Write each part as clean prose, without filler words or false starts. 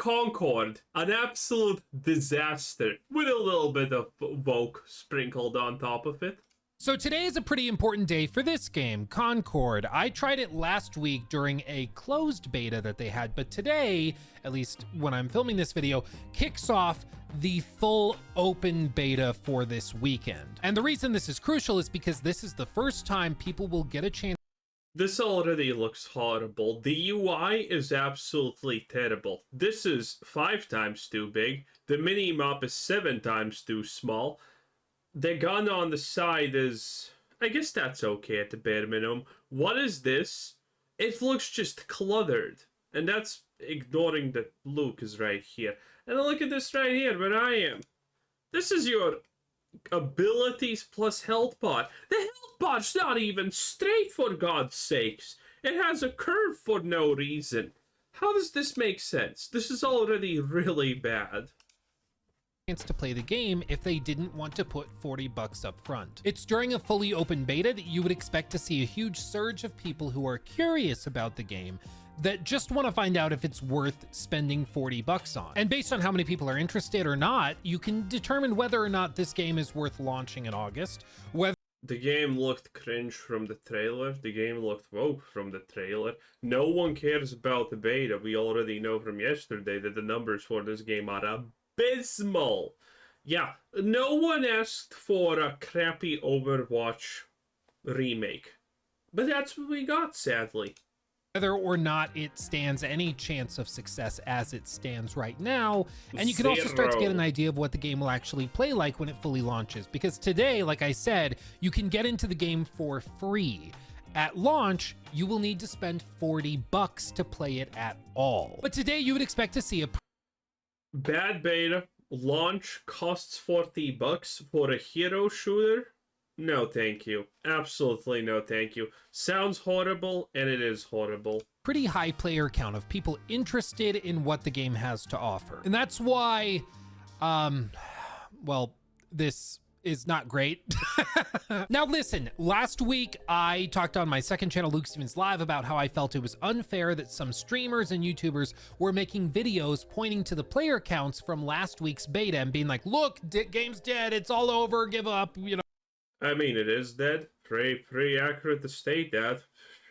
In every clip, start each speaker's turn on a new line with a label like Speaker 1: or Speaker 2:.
Speaker 1: Concord, an absolute disaster with a little bit of woke sprinkled on top of it.
Speaker 2: So today is a pretty important day for this game, Concord. I tried it last week during a closed beta that they had, but today, at least when I'm filming this video, kicks off the full open beta for this weekend. And the reason this is crucial is because this is the first time people will get a chance.
Speaker 1: This already looks horrible. The UI is absolutely terrible. This is 5 times too big. The mini-map is 7 times too small. The gun on the side is... I guess that's okay at the bare minimum. What is this? It looks just cluttered. And that's ignoring that Luke is right here. And look at this right here, where I am. This is your abilities plus health pot. The health pot's not even straight, for God's sakes. It has a curve for no reason. How does this make sense? This is already really bad.
Speaker 2: To play the game if they didn't want to put $40 up front. It's during a fully open beta that you would expect to see a huge surge of people who are curious about the game that just want to find out if it's worth spending $40 on. And based on how many people are interested or not, you can determine whether or not this game is worth launching in August. Whether
Speaker 1: the game looked cringe from the trailer. The game looked woke from the trailer. No one cares about the beta. We already know from yesterday that the numbers for this game are abysmal. Yeah, no one asked for a crappy Overwatch remake. But that's what we got, sadly.
Speaker 2: Whether or not it stands any chance of success as it stands right now. And you can also start to get an idea of what the game will actually play like when it fully launches. Because today, like I said, you can get into the game for free. At launch, you will need to spend $40 to play it at all. But today you would expect to see a
Speaker 1: bad beta. Launch costs $40 for a hero shooter? No, thank you. Absolutely no, thank you. Sounds horrible, and it is horrible.
Speaker 2: Pretty high player count of people interested in what the game has to offer. And that's why, well, this is not great. Now listen, last week I talked on my second channel, Luke Stevens Live, about how I felt it was unfair that some streamers and YouTubers were making videos pointing to the player counts from last week's beta and being like, look, game's dead, it's all over, give up, you know.
Speaker 1: I mean, it is dead. Pretty accurate to state that.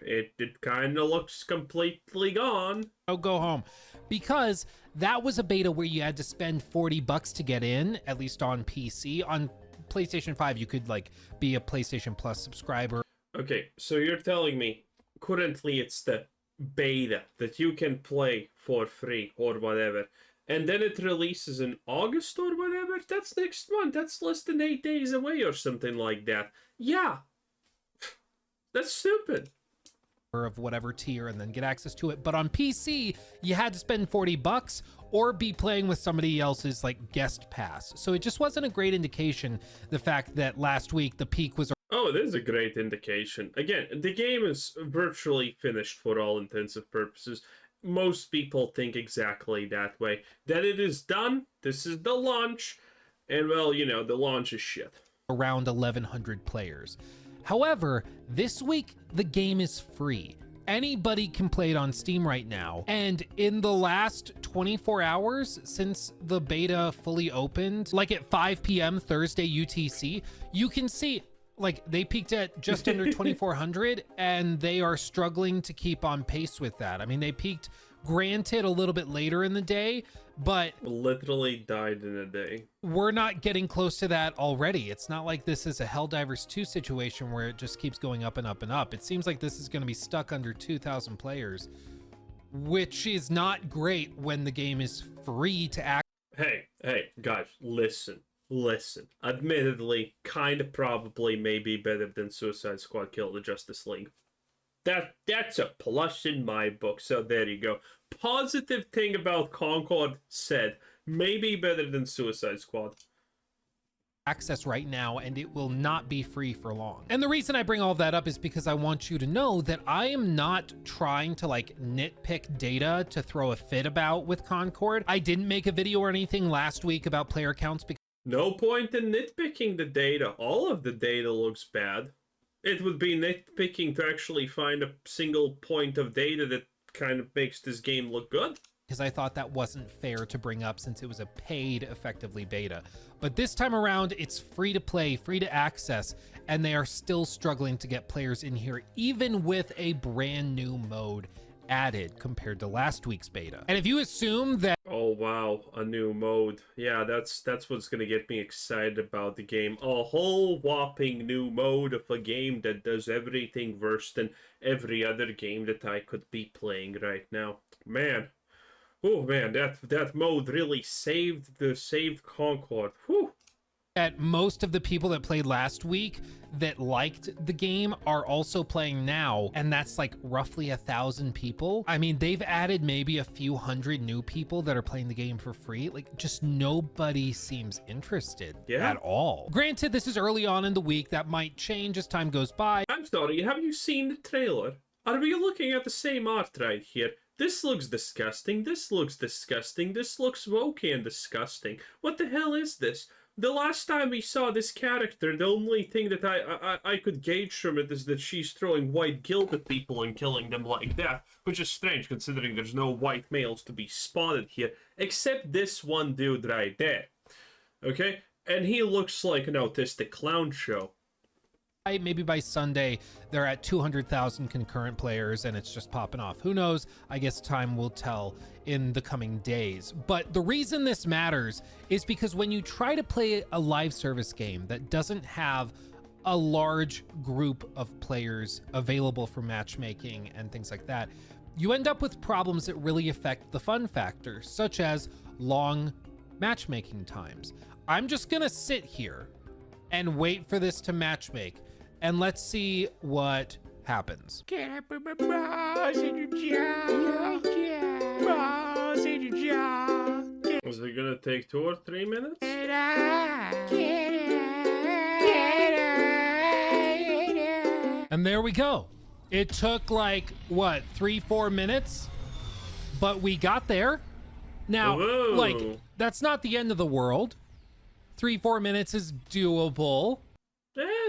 Speaker 1: It kind of looks completely gone.
Speaker 2: Oh, go home. Because that was a beta where you had to spend $40 to get in, at least on PC. On PlayStation 5, you could like be a PlayStation Plus subscriber.
Speaker 1: Okay, so you're telling me currently it's the beta that you can play for free or whatever, and then it releases in August or whatever? That's next month. That's less than 8 days away or something like that. Yeah. That's stupid.
Speaker 2: Of whatever tier and then get access to it. But on PC, you had to spend $40 or be playing with somebody else's like guest pass. So it just wasn't a great indication, the fact that last week the peak was...
Speaker 1: Oh, it is a great indication. Again, the game is virtually finished for all intents purposes. Most people think exactly that way. That it is done, this is the launch, and well, you know, the launch is shit.
Speaker 2: Around 1,100 players. However, this week, the game is free. Anybody can play it on Steam right now. And in the last 24 hours since the beta fully opened, like at 5 p.m. Thursday UTC, you can see like they peaked at just under 2,400 and they are struggling to keep on pace with that. I mean, they peaked, granted, a little bit later in the day, but
Speaker 1: literally died in a day.
Speaker 2: We're not getting close to that already. It's not like this is a Helldivers 2 situation where it just keeps going up and up and up. It seems like this is going to be stuck under 2,000 players, which is not great when the game is free to act.
Speaker 1: Hey, guys, listen. Admittedly, kind of probably maybe better than Suicide Squad Kill the Justice League. That's a plus in my book, so there you go. Positive thing about Concord said, maybe better than Suicide Squad.
Speaker 2: Access right now, and it will not be free for long. And the reason I bring all that up is because I want you to know that I am not trying to like nitpick data to throw a fit about with Concord. I didn't make a video or anything last week about player counts because
Speaker 1: no point in nitpicking the data. All of the data looks bad. It would be nitpicking to actually find a single point of data that kind of makes this game look good.
Speaker 2: because I thought that wasn't fair to bring up since it was a paid, effectively, beta. But this time around, it's free to play, free to access, and they are still struggling to get players in here, even with a brand new mode added compared to last week's beta. And if you assume that...
Speaker 1: Oh wow, a new mode. Yeah, that's what's gonna get me excited about the game. A whole whopping new mode of a game that does everything worse than every other game that I could be playing right now. Man. Oh man, that mode really saved Concord. Whew.
Speaker 2: That most of the people that played last week that liked the game are also playing now, and that's like roughly 1,000 people. I mean, they've added maybe a few hundred new people that are playing the game for free. Like, just nobody seems interested at all. Granted, this is early on in the week. That might change as time goes by.
Speaker 1: I'm sorry, have you seen the trailer? Are we looking at the same art right here? This looks disgusting, this looks disgusting, this looks wokey and disgusting. What the hell is this? The last time we saw this character, the only thing that I could gauge from it is that she's throwing white guilt at people and killing them like that, which is strange considering there's no white males to be spotted here, except this one dude right there. Okay? And he looks like an autistic clown show.
Speaker 2: Maybe by Sunday, they're at 200,000 concurrent players and it's just popping off. Who knows? I guess time will tell in the coming days. But the reason this matters is because when you try to play a live service game that doesn't have a large group of players available for matchmaking and things like that, you end up with problems that really affect the fun factor, such as long matchmaking times. I'm just gonna sit here and wait for this to matchmake, and let's see what happens.
Speaker 1: Is it gonna take 2 or 3 minutes?
Speaker 2: And there we go. It took like, what, 3-4 minutes? But we got there. Now,
Speaker 1: Whoa.
Speaker 2: like, that's not the end of the world. 3-4 minutes is doable.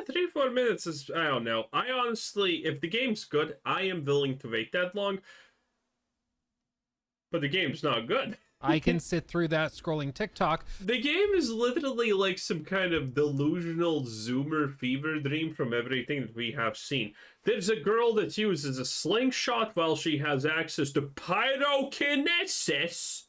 Speaker 1: 3-4 minutes is, I don't know. I honestly, if the game's good, I am willing to wait that long. But the game's not good.
Speaker 2: I can sit through that scrolling TikTok.
Speaker 1: The game is literally like some kind of delusional Zoomer fever dream from everything that we have seen. There's a girl that uses a slingshot while she has access to pyrokinesis.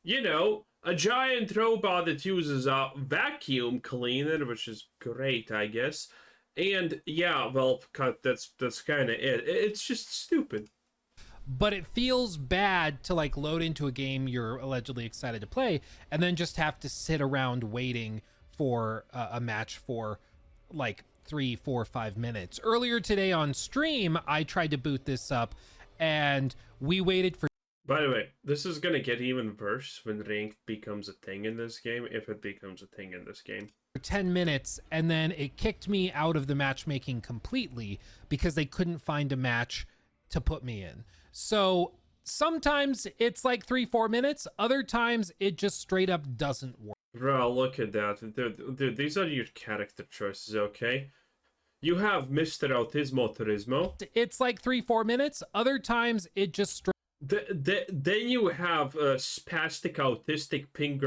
Speaker 1: You know, a giant robot that uses a vacuum cleaner, which is great, I guess. And yeah, well, that's kind of it. It's just stupid.
Speaker 2: But it feels bad to like load into a game you're allegedly excited to play and then just have to sit around waiting for a match for like 3, 4, 5 minutes. Earlier today on stream, I tried to boot this up and we waited for...
Speaker 1: By the way, this is gonna get even worse when ranked becomes a thing in this game, if it becomes a thing in this game.
Speaker 2: 10 minutes, and then it kicked me out of the matchmaking completely because they couldn't find a match to put me in. So sometimes it's like 3-4 minutes, other times it just straight up doesn't work.
Speaker 1: Bro, look at that. Dude, these are your character choices, okay? You have Mr. Autismo Turismo.
Speaker 2: It's like 3-4 minutes, other times it just straight...
Speaker 1: Then you have a spastic autistic pink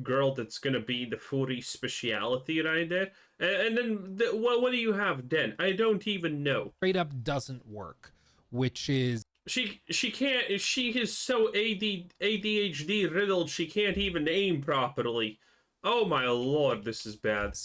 Speaker 1: girl that's gonna be the furry speciality right there. And then what do you have then? I don't even know.
Speaker 2: Straight up doesn't work, which is...
Speaker 1: She can't, she is so ADHD riddled she can't even aim properly. Oh my lord, this is bad.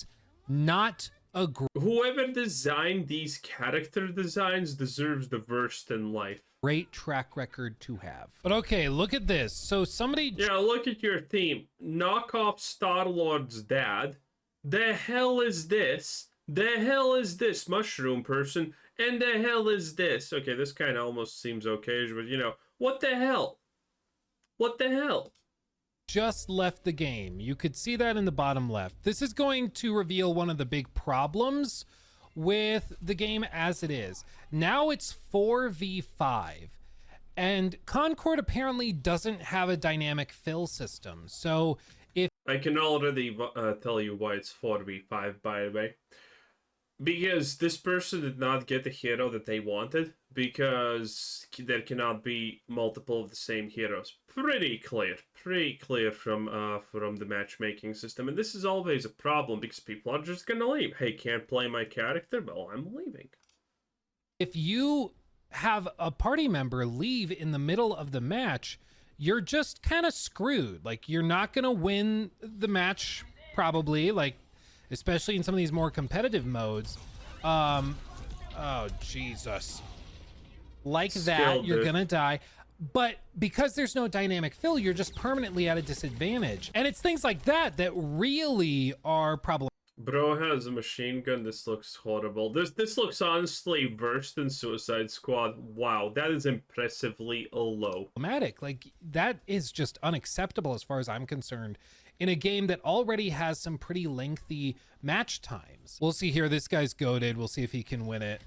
Speaker 2: Not a...
Speaker 1: Whoever designed these character designs deserves the worst in life.
Speaker 2: Great track record to have. But okay, look at this. So somebody...
Speaker 1: Yeah, look at your theme. Knock off Star-Lord's dad. The hell is this? The hell is this, mushroom person? And the hell is this? Okay, this kind of almost seems okay, but you know, what the hell? What the hell?
Speaker 2: Just left the game. You could see that in the bottom left. This is going to reveal one of the big problems with the game as it is. Now it's 4v5, and Concord apparently doesn't have a dynamic fill system. So if...
Speaker 1: I can already tell you why it's 4v5, by the way. Because this person did not get the hero that they wanted, because there cannot be multiple of the same heroes. Pretty clear from the matchmaking system, and this is always a problem because people are just gonna leave. Hey, can't play my character? Well, I'm leaving.
Speaker 2: If you have a party member leave in the middle of the match, you're just kind of screwed. Like, you're not gonna win the match probably, like, especially in some of these more competitive modes. Oh Jesus. Like that, you're gonna die. But because there's no dynamic fill, you're just permanently at a disadvantage. And it's things like that that really are problematic.
Speaker 1: Bro has a machine gun. This looks horrible. This looks honestly worse than Suicide Squad. Wow, that is impressively low.
Speaker 2: Like, that is just unacceptable as far as I'm concerned in a game that already has some pretty lengthy match times. We'll see here. This guy's goated. We'll see if he can win it.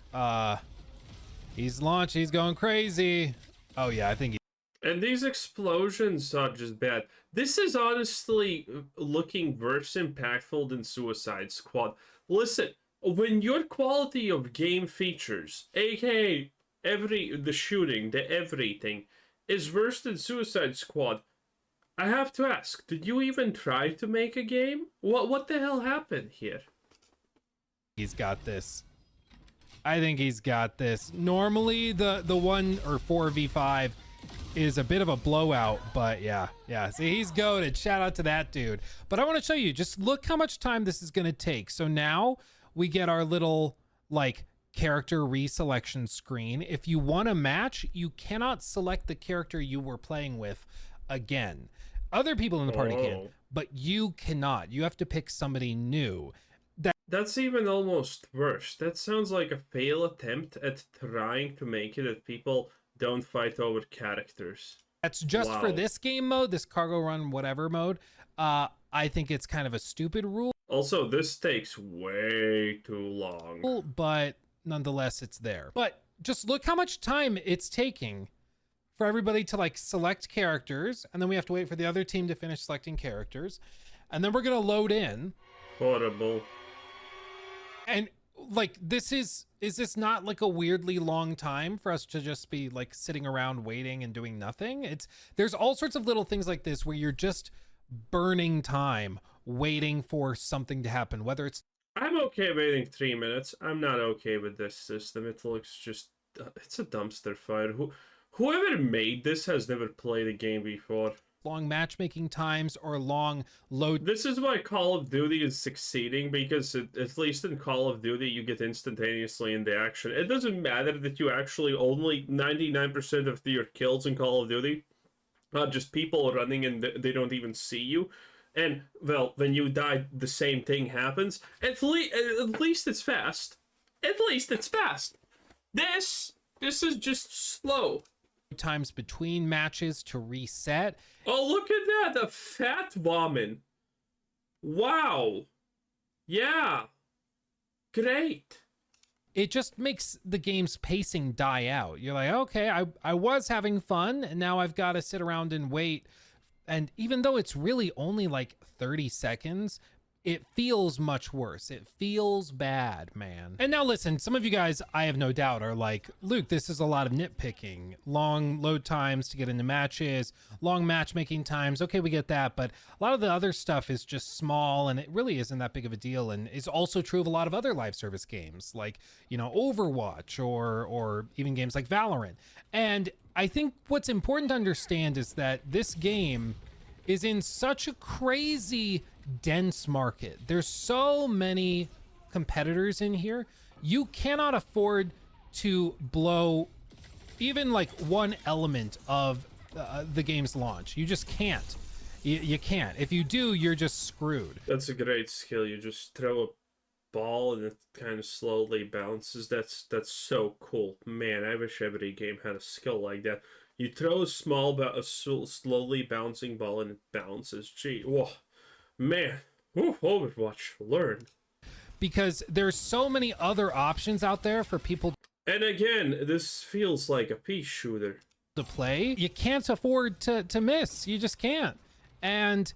Speaker 2: He's launched. He's going crazy. Oh yeah, I think he...
Speaker 1: And these explosions are just bad. This is honestly looking worse impactful than Suicide Squad. Listen, when your quality of game features, aka the shooting, the everything, is worse than Suicide Squad, I have to ask, did you even try to make a game? What the hell happened here?
Speaker 2: He's got this. I think he's got this. Normally the 1 or 4v5 is a bit of a blowout, but yeah. See, he's goated. Shout out to that dude. But I want to show you, just look how much time this is going to take. So now we get our little like character reselection screen. If you want a match, you cannot select the character you were playing with again. Other people in the party can, but you cannot. You have to pick somebody new.
Speaker 1: That's even almost worse. That sounds like a fail attempt at trying to make it that people don't fight over characters.
Speaker 2: That's just for this game mode, this cargo run whatever mode. I think it's kind of a stupid rule.
Speaker 1: Also, this takes way too long.
Speaker 2: But nonetheless, it's there. But just look how much time it's taking for everybody to like select characters, and then we have to wait for the other team to finish selecting characters, and then we're gonna load in.
Speaker 1: Horrible.
Speaker 2: And like, is this not like a weirdly long time for us to just be like sitting around waiting and doing nothing? There's all sorts of little things like this where you're just burning time waiting for something to happen, whether it's...
Speaker 1: I'm okay waiting 3 minutes. I'm not okay with this system. It looks just... it's a dumpster fire. Whoever made this has never played a game before.
Speaker 2: Long matchmaking times or long load.
Speaker 1: This is why Call of Duty is succeeding, because at least in Call of Duty you get instantaneously into action. It doesn't matter that you actually only 99% of your kills in Call of Duty are just people running and they don't even see you. And well, when you die, the same thing happens. At least it's fast. At least it's fast. This is just slow.
Speaker 2: Times between matches to reset.
Speaker 1: Oh, look at that, a fat woman. Wow. Yeah. Great.
Speaker 2: It just makes the game's pacing die out. You're like, okay, I was having fun, and now I've got to sit around and wait. And even though it's really only like 30 seconds, it feels much worse. It feels bad, man. And now listen, some of you guys, I have no doubt, are like, Luke, this is a lot of nitpicking. Long load times to get into matches, long matchmaking times. Okay, we get that. But a lot of the other stuff is just small, and it really isn't that big of a deal. And it's also true of a lot of other live service games, like, you know, Overwatch or even games like Valorant. And I think what's important to understand is that this game is in such a crazy dense market. There's so many competitors in here. You cannot afford to blow even like one element of the game's launch. You just can't. You can't. If you do, you're just screwed.
Speaker 1: That's a great skill. You just throw a ball and it kind of slowly bounces. That's so cool. Man, I wish every game had a skill like that. You throw a slowly bouncing ball and it bounces. Gee, whoa. Man, Overwatch, learn.
Speaker 2: Because there's so many other options out there for people.
Speaker 1: And again, this feels like a pea shooter
Speaker 2: to play. You can't afford to miss. You just can't. And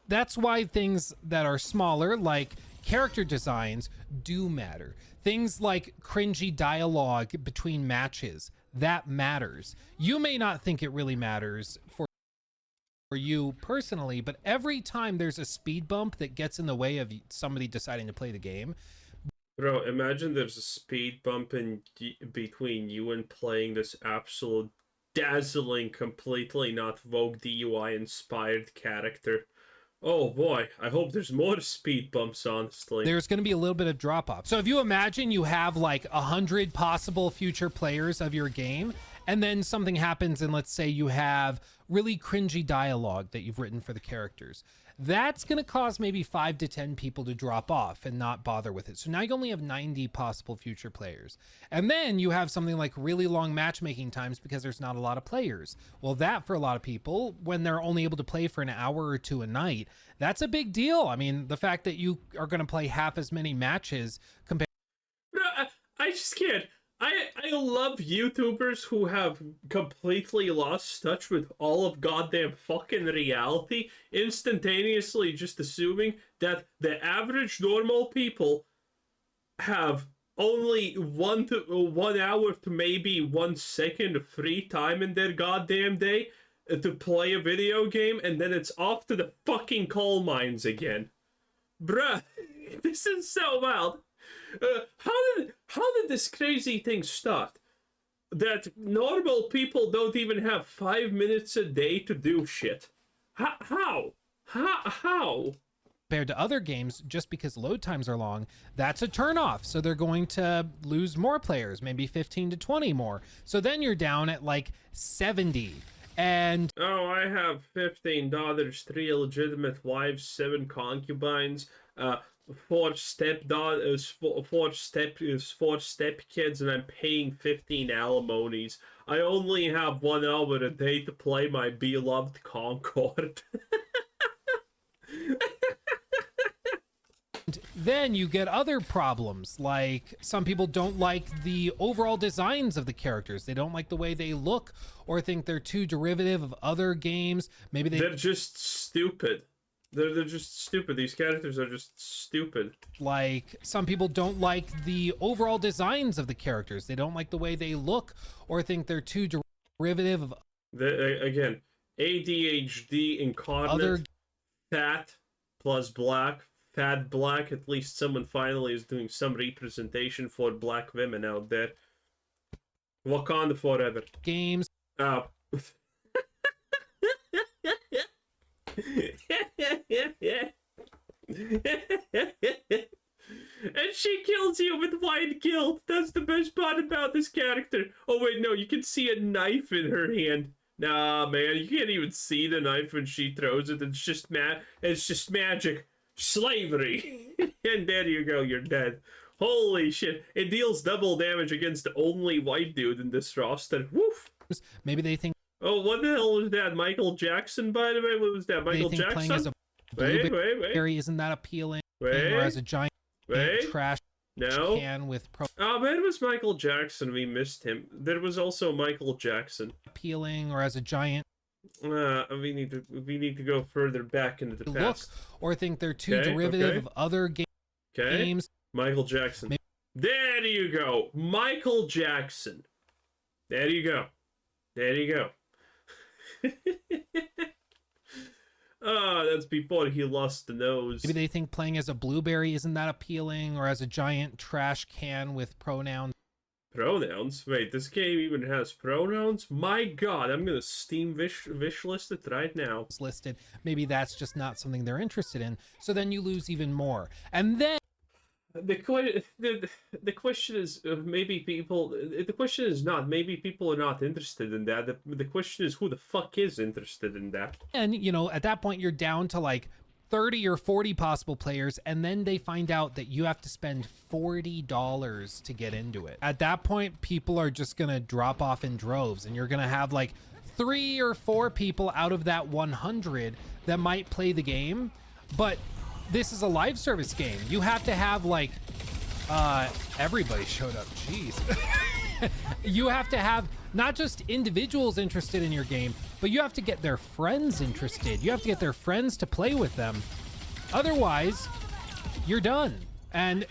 Speaker 2: that's why things that are smaller, like, character designs do matter. Things like cringy dialogue between matches, that matters. You may not think it really matters for you personally, but every time there's a speed bump that gets in the way of somebody deciding to play the game.
Speaker 1: Bro, imagine there's a speed bump in between you and playing this absolute dazzling, completely not Vogue DUI inspired character. Oh boy, I hope there's more speed bumps, honestly.
Speaker 2: There's going to be a little bit of drop off. So if you imagine you have like 100 possible future players of your game, and then something happens and let's say you have really cringy dialogue that you've written for the characters, that's going to cause maybe 5 to 10 people to drop off and not bother with it. So now you only have 90 possible future players. And then you have something like really long matchmaking times because there's not a lot of players. Well, that for a lot of people, when they're only able to play for an hour or two a night, that's a big deal. I mean, the fact that you are going to play half as many matches compared.
Speaker 1: I just can't. I love YouTubers who have completely lost touch with all of goddamn fucking reality, instantaneously just assuming that the average normal people have only 1 hour to maybe 1 second of free time in their goddamn day to play a video game, and then it's off to the fucking coal mines again. Bruh, this is so wild. How did this crazy thing start? That normal people don't even have 5 minutes a day to do shit. How?
Speaker 2: Compared to other games, just because load times are long, that's a turnoff. So they're going to lose more players, maybe 15 to 20 more. So then you're down at like 70. And
Speaker 1: oh, I have 15 daughters, 3 illegitimate wives, 7 concubines, 4 stepdaughters, 4 stepkids, and I'm paying 15 alimonies. I only have 1 hour a day to play my beloved Concord.
Speaker 2: then you get other problems, like some people don't like the overall designs of the characters. They don't like the way they look or think they're too derivative of other games. Maybe they're
Speaker 1: just stupid. They're just stupid. These characters are just stupid.
Speaker 2: Like, some people don't like the overall designs of the characters. They don't like the way they look or think they're too derivative of
Speaker 1: again, ADHD incarnate, fat plus black, fat black. At least someone finally is doing some representation for black women out there. Wakanda forever.
Speaker 2: Games.
Speaker 1: Oh. And she kills you with white guilt. That's the best part about this character. Oh wait, no, you can see a knife in her hand. Nah, man, you can't even see the knife when she throws it. It's just magic. Slavery. And there you go, you're dead. Holy shit. It deals double damage against the only white dude in this roster. Woof.
Speaker 2: Maybe they think.
Speaker 1: Oh, what the hell was that? Michael Jackson, by the way? What was that? Michael Jackson?
Speaker 2: Playing as a
Speaker 1: wait.
Speaker 2: Isn't that appealing?
Speaker 1: Wait.
Speaker 2: Or as a giant trash can with
Speaker 1: Oh, man, it was Michael Jackson. We missed him. There was also Michael Jackson.
Speaker 2: Appealing, or as a giant.
Speaker 1: We need to go further back into the past.
Speaker 2: Look or think they're too derivative of other games.
Speaker 1: Michael Jackson. There you go. Michael Jackson. There you go. That's before he lost the nose.
Speaker 2: Maybe they think playing as a blueberry isn't that appealing, or as a giant trash can with pronouns.
Speaker 1: Pronouns? Wait, this game even has pronouns? My god, I'm gonna Steam wish list it right now.
Speaker 2: It's listed. Maybe that's just not something they're interested in. So then you lose even more. And then
Speaker 1: the question is maybe people. The question is not maybe people are not interested in that. The question is who the fuck is interested in that.
Speaker 2: And at that point you're down to like 30 or 40 possible players, and then they find out that you have to spend $40 to get into it. At that point, people are just gonna drop off in droves, and you're gonna have like 3 or 4 people out of that 100 that might play the game, but this is a live service game. You have to have like everybody showed up. Jeez. You have to have not just individuals interested in your game, but you have to get their friends interested. You have to get their friends to play with them. Otherwise, you're done. And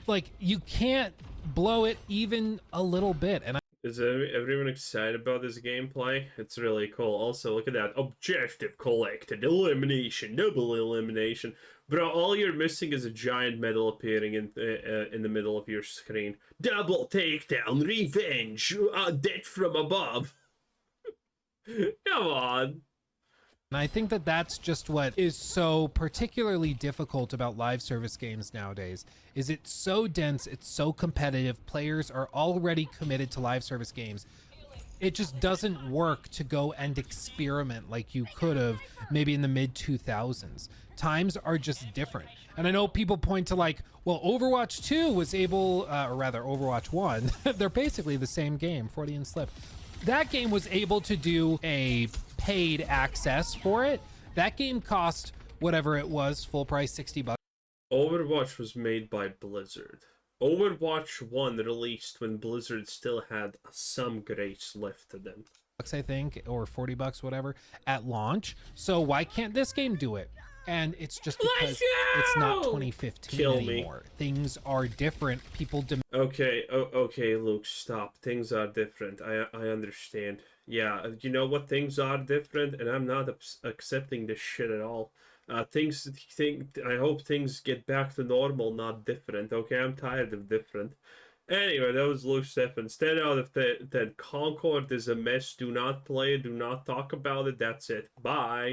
Speaker 2: like, you can't blow it even a little bit. And
Speaker 1: Is everyone excited about this gameplay? It's really cool. Also, look at that. Objective collected. Elimination. Double elimination. Bro, all you're missing is a giant medal appearing in the middle of your screen. Double takedown. Revenge. Death from above. Come on.
Speaker 2: And I think that that's just what is so particularly difficult about live service games nowadays, is it's so dense, it's so competitive, players are already committed to live service games. It just doesn't work to go and experiment like you could have maybe in the mid 2000s. Times are just different. And I know people point to like, well, Overwatch 2 was able, or rather Overwatch 1, they're basically the same game, Freudian slip. That game was able to do a paid access for it. That game cost whatever it was, full price, $60.
Speaker 1: Overwatch was made by Blizzard. Overwatch 1 released when Blizzard still had some grace left to them.
Speaker 2: I think, or $40, whatever, at launch. So why can't this game do it? And it's just because it's not 2015 anymore. Things are different. People
Speaker 1: Okay, okay, Luke, stop. Things are different. I understand. Yeah, you know what? Things are different, and I'm not accepting this shit at all. I hope things get back to normal, not different. Okay, I'm tired of different. Anyway, that was Luke Steffens. 10 out of 10. Concord is a mess. Do not play it. Do not talk about it. That's it. Bye.